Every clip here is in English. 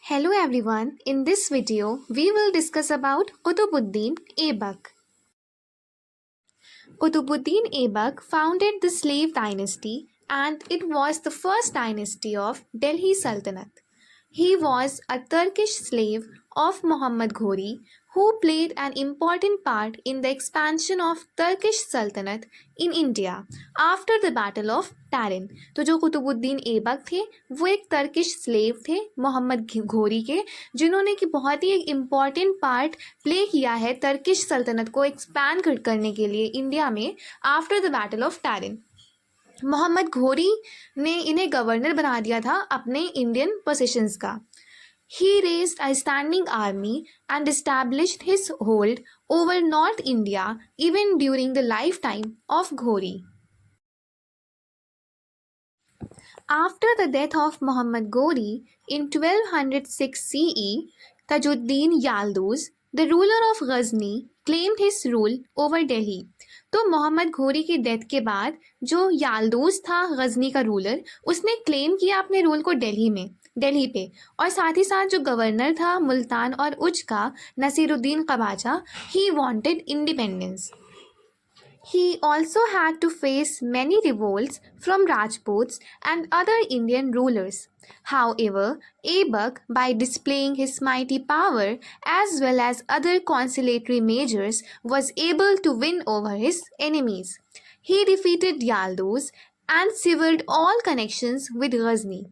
Hello everyone, in this video we will discuss about Qutbuddin Aibak. Qutbuddin Aibak founded the slave dynasty and it was the first dynasty of Delhi Sultanate. He was a Turkish slave of Muhammad Ghori who played an important part in the expansion of Turkish Sultanate in India after the Battle of Tarin. तो जो कुतुबुद्दीन ऐबक थे वो एक Turkish slave थे मोहम्मद घोरी के, जिन्होंने कि बहुत ही एक इम्पॉर्टेंट पार्ट प्ले किया है तर्किश सल्तनत को एक्सपैंड करने के लिए इंडिया में after the battle of Tarain. Mohammad Ghori ने इन्हें गवर्नर बना दिया था अपने इंडियन पोसेशंस का. He raised a standing army and established his hold over North India even during the lifetime of Ghori. After the death of Muhammad Ghori in 1206 CE, Tajuddin Yalduz, the ruler of Ghazni, claimed his rule over Delhi. तो मोहम्मद घोरी की death के बाद जो याल्दूस था गजनी का ruler, उसने claim किया अपने रूल को दिल्ली पे, और साथ ही साथ जो गवर्नर था मुल्तान और उज का Nasiruddin Qabacha, he wanted independence. He also had to face many revolts from Rajputs and other Indian rulers. However, Aibak, by displaying his mighty power as well as other conciliatory measures, was able to win over his enemies. He defeated Yalduz and severed all connections with Ghazni,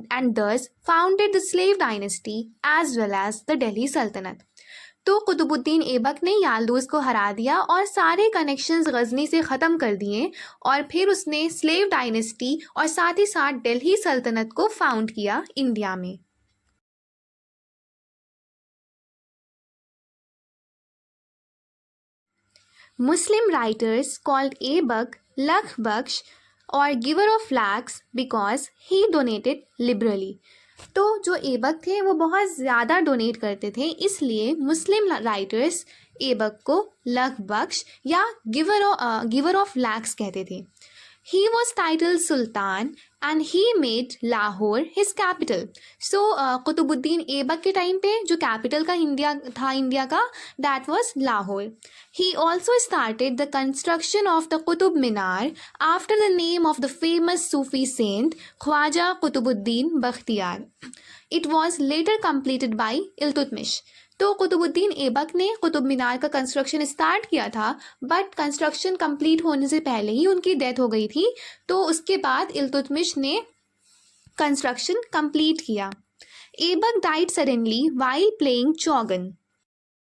and thus founded the slave dynasty as well as the Delhi Sultanate. तो कुतुबुद्दीन ऐबक ने याल्दूस को हरा दिया और सारे connections Ghazni से ख़त्म कर दिए, और फिर उसने स्लेव डायनेस्टी और साथ ही साथ दिल्ली सल्तनत को फाउंड किया इंडिया में. Muslim writers called Aibak Lakh Baksh or giver of lakhs because he donated liberally. तो जो ऐबक थे वो बहुत ज़्यादा डोनेट करते थे, इसलिए मुस्लिम राइटर्स ऐबक को लख बख्श या गिवर ऑफ लैक्स कहते थे. He was titled Sultan and he made Lahore his capital. So Qutubuddin Aibak के टाइम पे जो कैपिटल का इंडिया का that was Lahore. He also started the construction of the Qutub Minar after the name of the famous Sufi saint Khwaja Qutbuddin Bakhtiyar. It was later completed by Iltutmish. तो कुतुबुद्दीन ऐबक ने कुतुब मीनार का construction start किया था, but construction complete होने से पहले ही उनकी death हो गई थी. तो उसके बाद इल्तुतमिश ने कंस्ट्रक्शन कंप्लीट किया. Aibak died suddenly while playing चौगन.